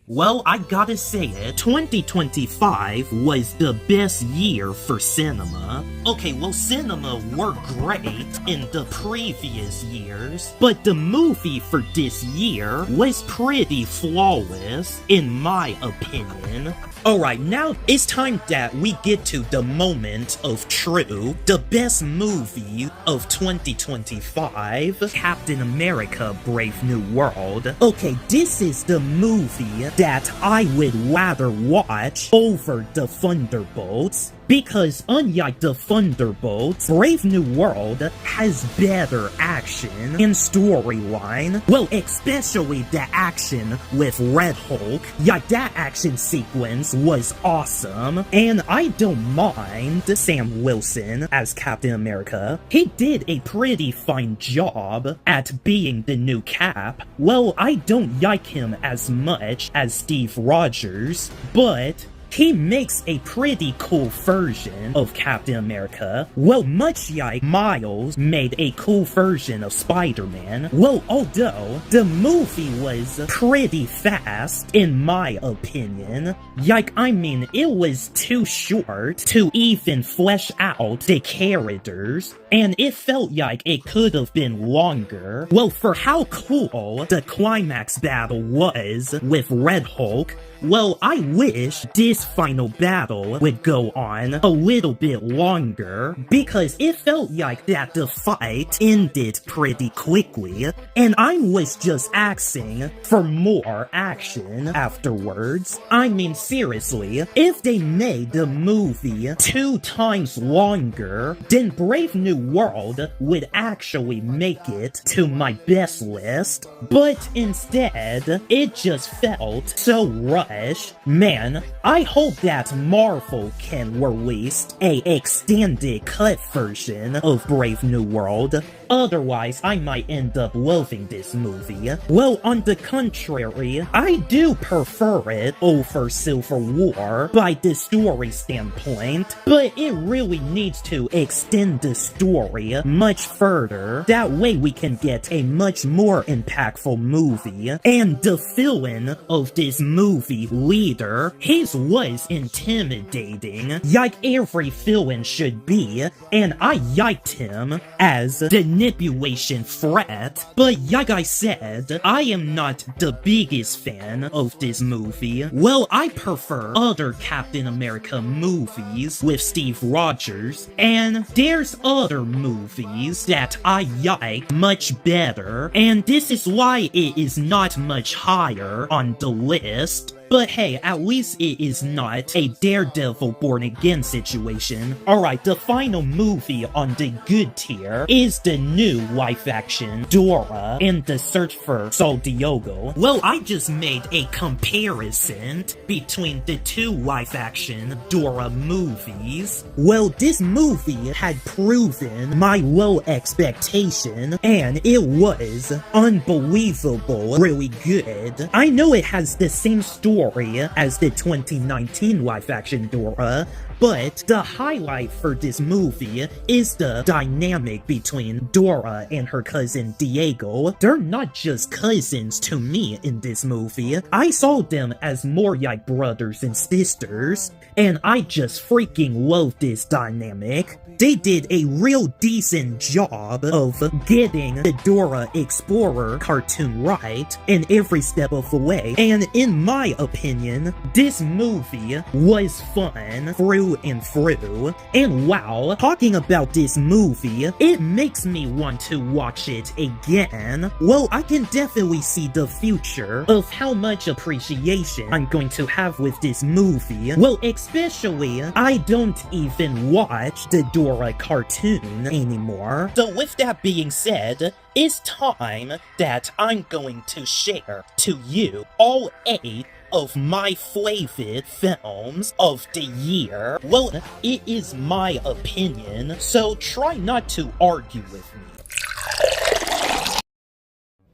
Well, I gotta say it, 2025 was the best year for cinema. Okay, well, cinema were great in the previous years, but the movie for this year was pretty flawless, in my opinion. Alright, now it's time that we get to the moment of truth. The best movie of 2025, Captain America Brave New World. Okay, this is the movie that I would rather watch over the Thunderbolts. Because unlike the Thunderbolts, Brave New World has better action and storyline. Well, especially the action with Red Hulk. Like, that action sequence was awesome. And I don't mind Sam Wilson as Captain America. He did a pretty fine job at being the new Cap. Well, I don't like him as much as Steve Rogers, but he makes a pretty cool version of Captain America. Well, much like Miles made a cool version of Spider-Man. Well, although the movie was pretty fast, in my opinion. It was too short to even flesh out the characters, and it felt like it could have been longer. Well, for how cool the climax battle was with Red Hulk, well, I wish this final battle would go on a little bit longer, because it felt like that the fight ended pretty quickly, and I was just asking for more action afterwards. I mean, seriously, if they made the movie 2 times longer, then Brave New World would actually make it to my best list, but instead, it just felt so rushed. Man, I hope that Marvel can release a extended cut version of Brave New World. Otherwise, I might end up loving this movie. Well, on the contrary, I do prefer it over Civil War by the story standpoint, but it really needs to extend the story much further. That way we can get a much more impactful movie. And the villain of this movie, Leader, his was intimidating, like every villain should be, and I liked him as the manipulation threat, but like I said, I am not the biggest fan of this movie. Well, I prefer other Captain America movies with Steve Rogers, and there's other movies that I like much better, and this is why it is not much higher on the list. But hey, at least it is not a Daredevil Born Again situation. Alright, the final movie on the good tier is the new live-action Dora and the Search for Sol Diogo. Well, I just made a comparison between the 2 live-action Dora movies. Well, this movie had proven my low expectation, and it was unbelievable really good. I know it has the same story as the 2019 live-action Dora, but the highlight for this movie is the dynamic between Dora and her cousin Diego. They're not just cousins to me in this movie. I saw them as more like brothers and sisters, and I just freaking love this dynamic. They did a real decent job of getting the Dora Explorer cartoon right in every step of the way, and in my opinion, this movie was fun through and through. And wow, talking about this movie, it makes me want to watch it again. Well, I can definitely see the future of how much appreciation I'm going to have with this movie. Well, especially, I don't even watch the Dora cartoon anymore. So with that being said, it's time that I'm going to share to you all 8 of my favorite films of the year. Well, it is my opinion, so try not to argue with me.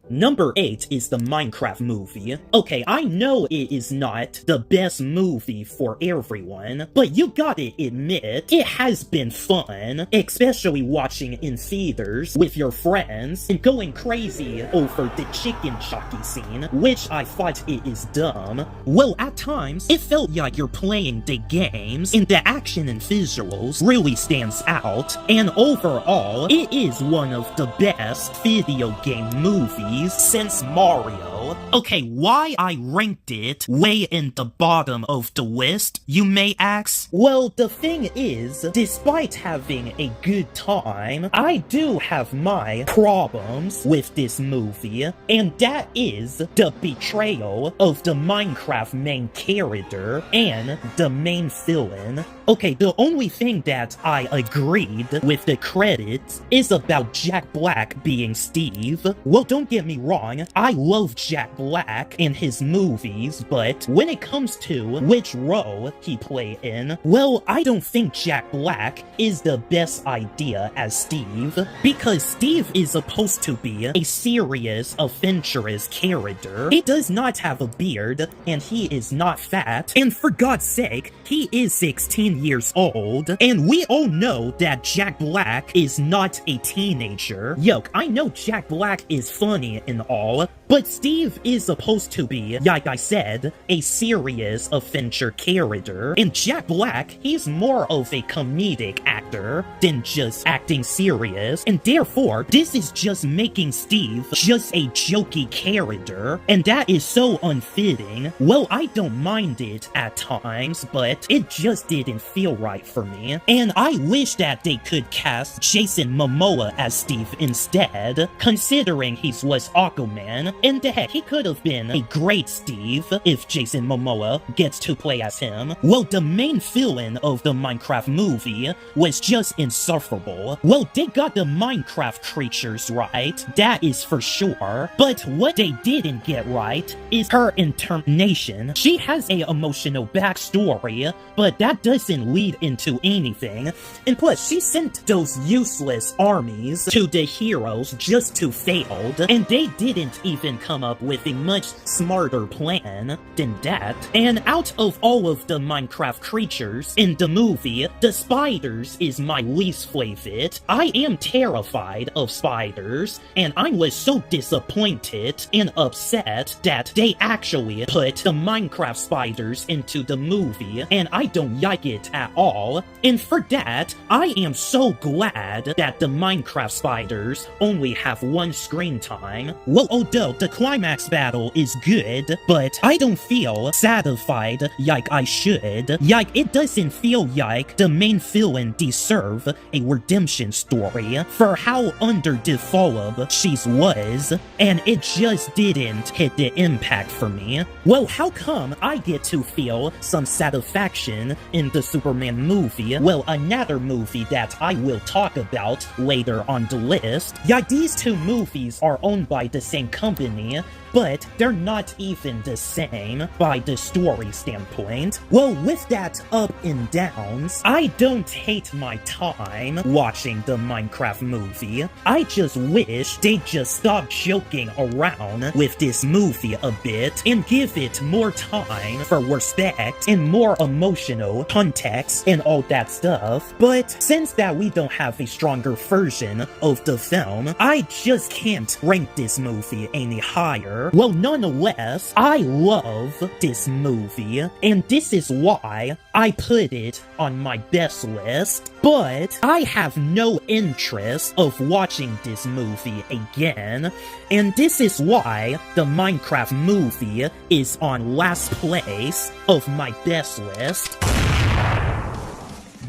Number 8 is the Minecraft movie. Okay, I know it is not the best movie for everyone, but you gotta admit, it has been fun, especially watching in theaters with your friends and going crazy over the chicken jockey scene, which I thought it is dumb. Well, at times, it felt like you're playing the games, and the action and visuals really stands out, and overall, it is one of the best video game movies since Mario. Okay, why I ranked it way in the bottom of the list, you may ask? Well, the thing is, despite having a good time, I do have my problems with this movie, and that is the betrayal of the Minecraft main character and the main villain. Okay, the only thing that I agreed with the credits is about Jack Black being Steve. Well, don't get me wrong, I love Jack Black in his movies, but when it comes to which role he played in, well, I don't think Jack Black is the best idea as Steve, because Steve is supposed to be a serious, adventurous character. He does not have a beard, and he is not fat, and for God's sake, he is 16 years old, and we all know that Jack Black is not a teenager. Yoke, I know Jack Black is funny and all, but Steve is supposed to be, like I said, a serious adventure character, and Jack Black, he's more of a comedic actor than just acting serious, and therefore, this is just making Steve just a jokey character, and that is so unfitting. Well, I don't mind it at times, but it just didn't feel right for me, and I wish that they could cast Jason Momoa as Steve instead, considering he was Aquaman, and heck, he could have been a great Steve if Jason Momoa gets to play as him. Well, the main villain of the Minecraft movie was just insufferable. Well, they got the Minecraft creatures right, that is for sure, but what they didn't get right is her incarnation. She has a emotional backstory, but that doesn't lead into anything, and plus, she sent those useless armies to the heroes just to fail, and they didn't even come up with a much smarter plan than that. And out of all of the Minecraft creatures in the movie, the spiders is my least favorite. I am terrified of spiders, and I was so disappointed and upset that they actually put the Minecraft spiders into the movie, and I don't like it at all. And for that, I am so glad that the Minecraft spiders only have one screen time. Well, although the climax battle is good, but I don't feel satisfied like I should. Like, it doesn't feel like the main villain deserve a redemption story for how underdeveloped she was, and it just didn't hit the impact for me. Well, how come I get to feel some satisfaction in the Superman movie? Well, another movie that I will talk about later on the list. Yeah, these two movies are owned by the same company, but they're not even the same by the story standpoint. Well, with that up and downs, I don't hate my time watching the Minecraft movie. I just wish they'd just stop joking around with this movie a bit and give it more time for respect and more emotional context and all that stuff. But since that we don't have a stronger version of the film, I just can't rank this movie any higher. Well, nonetheless, I love this movie, and this is why I put it on my best list, but I have no interest of watching this movie again, and this is why the Minecraft movie is on last place of my best list.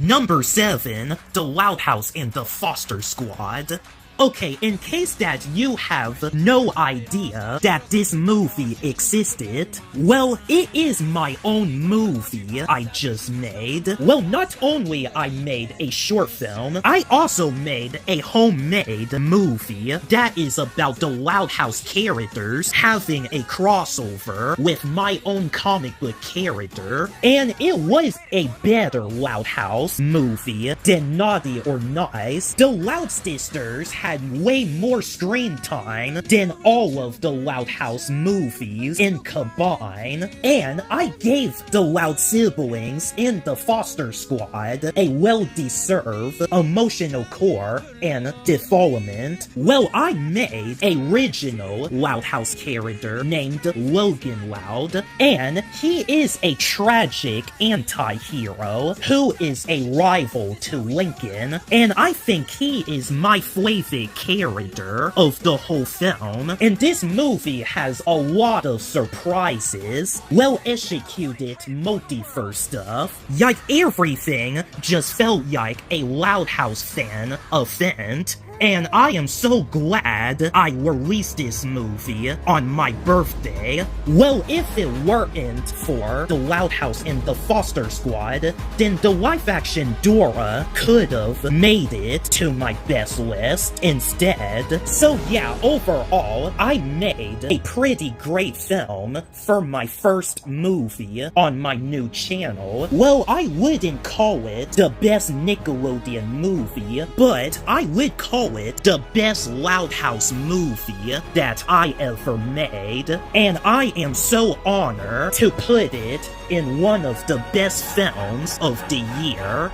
Number 7, The Loud House and the Foster Squad. Okay, in case that you have no idea that this movie existed, well, it is my own movie I just made. Well, not only I made a short film, I also made a homemade movie that is about the Loud House characters having a crossover with my own comic book character, and it was a better Loud House movie than Naughty or Nice. The Loud Sisters had way more screen time than all of the Loud House movies in combined, and I gave the Loud siblings in the Foster Squad a well-deserved emotional core and development. Well, I made a original Loud House character named Logan Loud, and he is a tragic anti-hero who is a rival to Lincoln, and I think he is my favorite character of the whole film. And this movie has a lot of surprises, well-executed multiverse stuff, like everything just felt like a Loud House fan event. And I am so glad I released this movie on my birthday. Well, if it weren't for the Loud House and the Foster Squad, then the live-action Dora could've made it to my best list instead. So yeah, overall, I made a pretty great film for my first movie on my new channel. Well, I wouldn't call it the best Nickelodeon movie, but I would call it the best Loud House movie that I ever made, and I am so honored to put it in one of the best films of the year.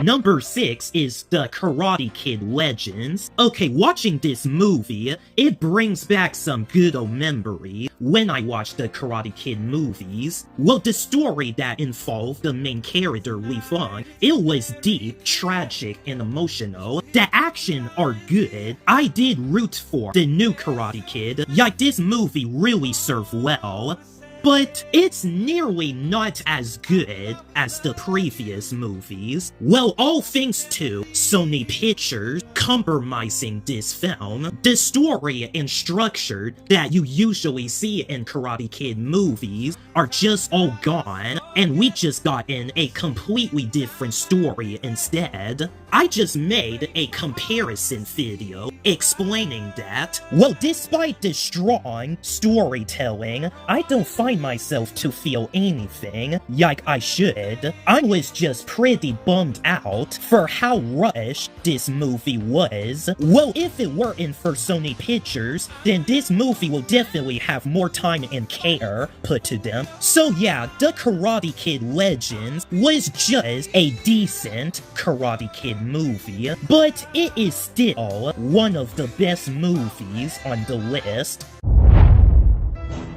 Number 6 is The Karate Kid Legends. Okay, watching this movie, it brings back some good old memory when I watched the Karate Kid movies. Well, the story that involved the main character Lee Fong, it was deep, tragic, and emotional. The action are good. I did root for the new Karate Kid. Like, this movie really served well. But it's nearly not as good as the previous movies. Well, all thanks to Sony Pictures compromising this film, the story and structure that you usually see in Karate Kid movies are just all gone, and we just got in a completely different story instead. I just made a comparison video explaining that. Well, despite the strong storytelling, I don't find myself to feel anything like I should. I was just pretty bummed out for how rushed this movie was. Well, if it weren't for Sony Pictures, then this movie will definitely have more time and care put to them. So yeah, The Karate Kid Legends was just a decent Karate Kid movie, but it is still one of the best movies on the list.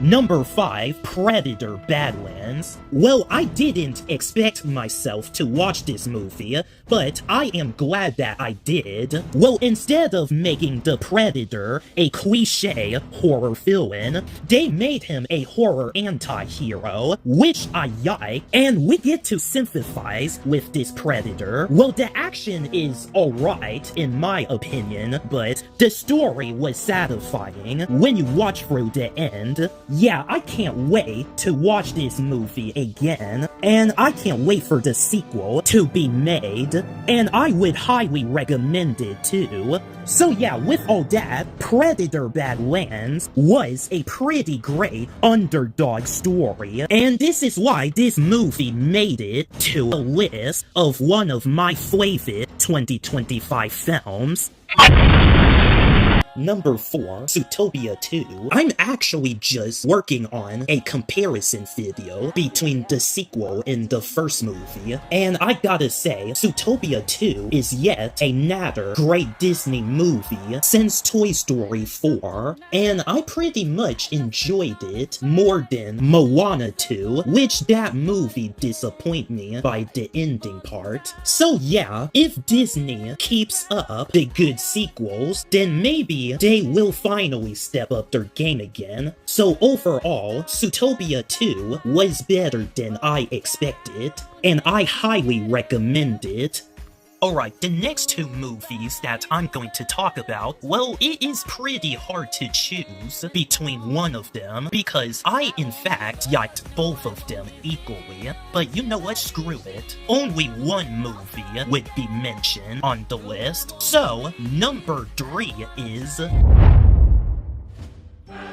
Number 5, Predator Badlands. Well, I didn't expect myself to watch this movie, but I am glad that I did. Well, instead of making the Predator a cliché horror villain, they made him a horror anti-hero, which I like, and we get to sympathize with this Predator. Well, the action is alright, in my opinion, but the story was satisfying when you watch through the end. Yeah, I can't wait to watch this movie again, and I can't wait for the sequel to be made, and I would highly recommend it too. So yeah, with all that, Predator Badlands was a pretty great underdog story, and this is why this movie made it to a list of one of my favorite 2025 films. Number 4, Zootopia 2. I'm actually just working on a comparison video between the sequel and the first movie, and I gotta say, Zootopia 2 is yet another great Disney movie since Toy Story 4, and I pretty much enjoyed it more than Moana 2, which that movie disappointed me by the ending part. So yeah, if Disney keeps up the good sequels, then maybe they will finally step up their game again. So overall, Zootopia 2 was better than I expected, and I highly recommend it. Alright, the next 2 movies that I'm going to talk about, well, it is pretty hard to choose between one of them, because I, in fact, liked both of them equally. But you know what, screw it. Only one movie would be mentioned on the list. So, number 3 is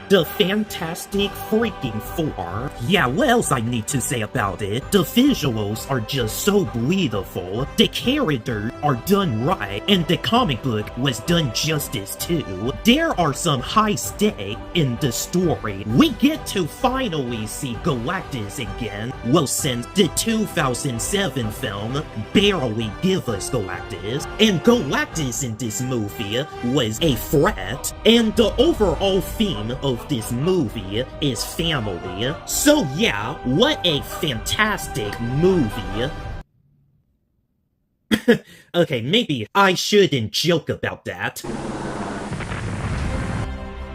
The Fantastic Freaking Four. Yeah, what else I need to say about it? The visuals are just so beautiful, the characters are done right, and the comic book was done justice too. There are some high stakes in the story. We get to finally see Galactus again, well, since the 2007 film barely gave us Galactus, and Galactus in this movie was a threat, and the overall theme of this movie is family. So yeah, what a fantastic movie. Okay, maybe I shouldn't joke about that.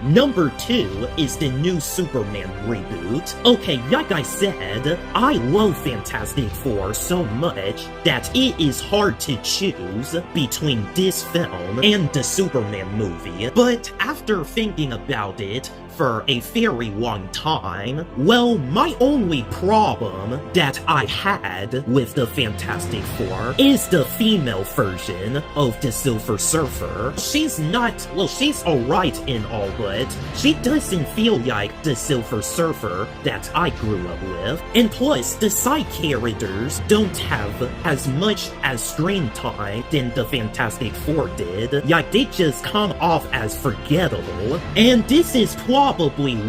Number 2 is the new Superman reboot. Okay, like I said, I love Fantastic Four so much that it is hard to choose between this film and the Superman movie. But after thinking about it for a very long time, well, my only problem that I had with the Fantastic Four is the female version of the Silver Surfer. She's not, well, she's alright in all, but she doesn't feel like the Silver Surfer that I grew up with. And plus, the side characters don't have as much as screen time than the Fantastic Four did. Like, they just come off as forgettable. And this is probably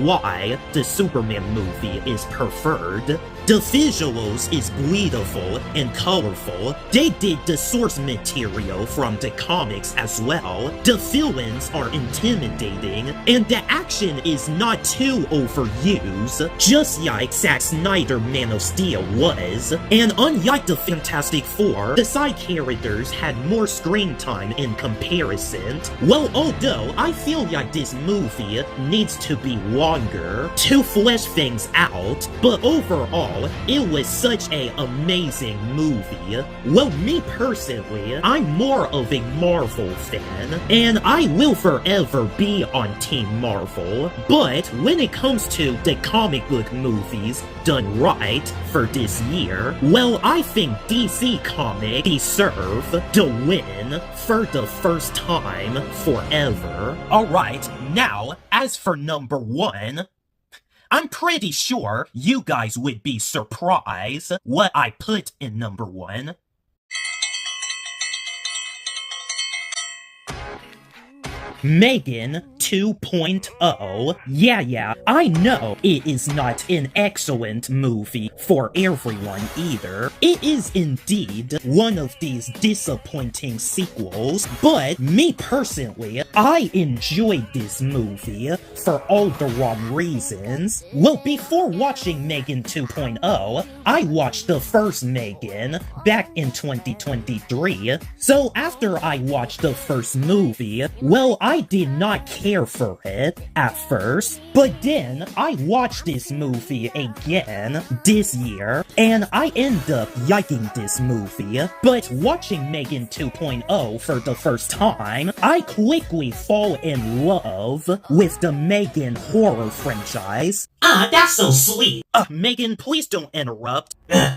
why the Superman movie is preferred. The visuals is beautiful and colorful. They did the source material from the comics as well. The villains are intimidating, and the action is not too overused, just like Zack Snyder Man of Steel was. And unlike the Fantastic Four, the side characters had more screen time in comparison. Well, although I feel like this movie needs to be longer to flesh things out, but overall, it was such an amazing movie. Well, me personally, I'm more of a Marvel fan, and I will forever be on Team Marvel. But when it comes to the comic book movies done right for this year, well, I think DC Comics deserve the win for the first time forever. Alright, now, as for number 1, I'm pretty sure you guys would be surprised what I put in number 1. Megan 2.0. Yeah, I know it is not an excellent movie for everyone either. It is indeed one of these disappointing sequels, but me personally, I enjoyed this movie for all the wrong reasons. Well, before watching Megan 2.0, I watched the first Megan back in 2023. So after I watched the first movie, well, I did not care for it at first, but then I watched this movie again this year, and I end up liking this movie. But watching Megan 2.0 for the first time, I quickly fall in love with the Megan horror franchise. That's so sweet. Megan, please don't interrupt.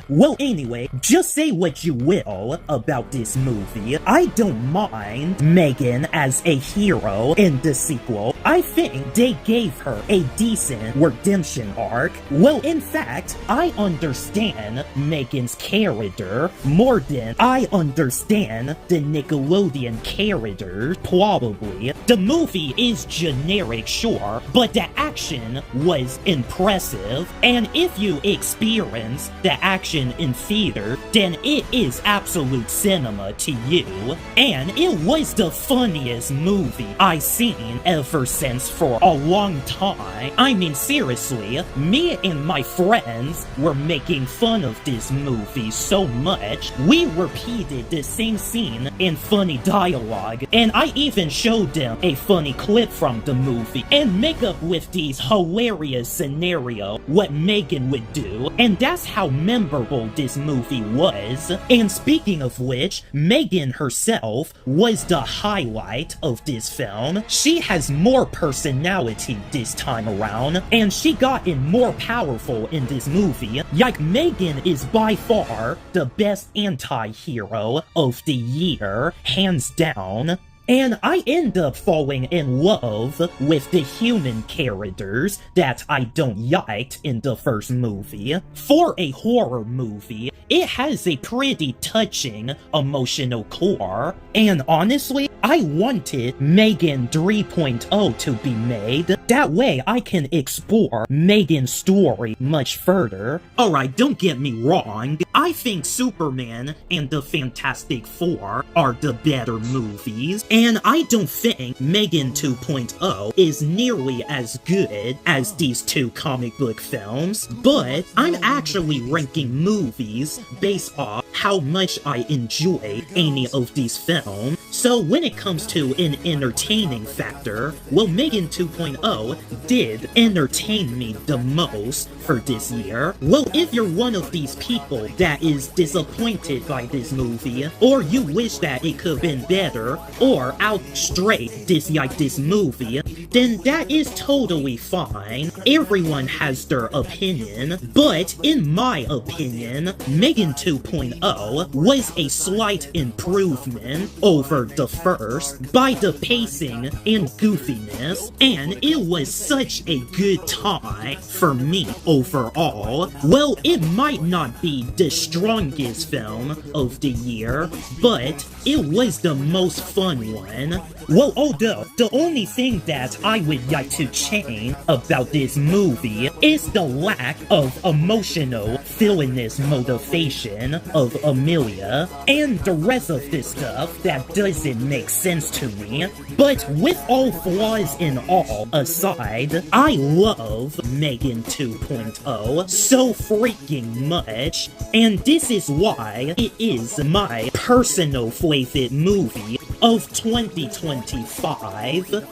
Well, anyway, just say what you will about this movie. I don't mind Megan as a hero in the sequel. I think they gave her a decent redemption arc. Well, in fact, I understand Megan's character more than I understand the Nickelodeon characters, probably. The movie is generic, sure, but the action was impressive, and if you experience the action in theater, then it is absolute cinema to you. And it was the funniest movie I've seen ever since for a long time. I mean, seriously, me and my friends were making fun of this movie so much, we repeated the same scene in funny dialogue, and I even showed them a funny clip from the movie, and make up with these hilarious scenario what Megan would do, and that's how memorable this movie was. And speaking of which, Megan herself was the highlight of this film. She has more personality this time around, and she gotten more powerful in this movie. Like, Megan is by far the best anti-hero of the year, hands down. and I end up falling in love with the human characters that I don't liked in the first movie. For a horror movie, it has a pretty touching emotional core, and honestly, I wanted Megan 3.0 to be made. That way I can explore Megan's story much further. Alright, don't get me wrong, I think Superman and the Fantastic Four are the better movies, and I don't think Megan 2.0 is nearly as good as these two comic book films, but I'm actually ranking movies based off how much I enjoy any of these films. So when it comes to an entertaining factor, well, Megan 2.0 did entertain me the most for this year. Well, if you're one of these people that is disappointed by this movie, or you wish that it could have been better, or out straight dislike this movie, then that is totally fine. Everyone has their opinion, but in my opinion, Megan 2.0 was a slight improvement over the first by the pacing and goofiness, and it was such a good time for me overall. Well, it might not be the strongest film of the year, but it was the most fun one. Well, although, the only thing that I would like to change about this movie is the lack of emotional villainous motivation of Amelia, and the rest of this stuff that doesn't make sense to me. But with all flaws and all aside, I love Megan 2.0 so freaking much, and this is why it is my personal favorite movie of 2025.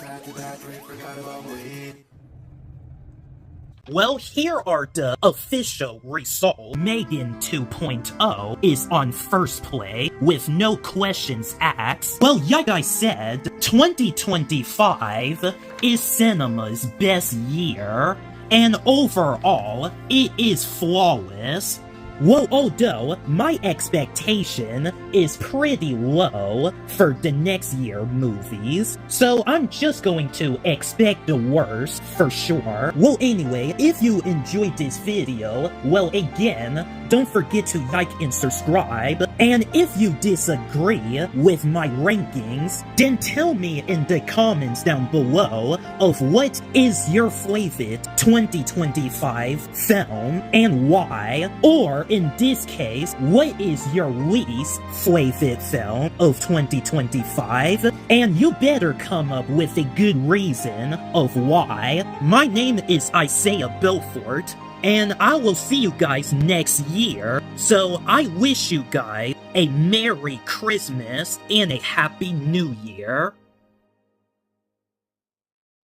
Well, here are the official results. Megan 2.0 is on first place with no questions asked. Well, like I said, 2025 is cinema's best year, and overall, it is flawless. Well, although my expectation is pretty low for the next year movies, so I'm just going to expect the worst for sure. Well, anyway, if you enjoyed this video, well, again, don't forget to like and subscribe, and if you disagree with my rankings, then tell me in the comments down below of what is your favorite 2025 film and why, or in this case, what is your least favorite film of 2025, and you better come up with a good reason of why. My name is Isaiah Belfort, and I will see you guys next year, so I wish you guys a Merry Christmas and a Happy New Year.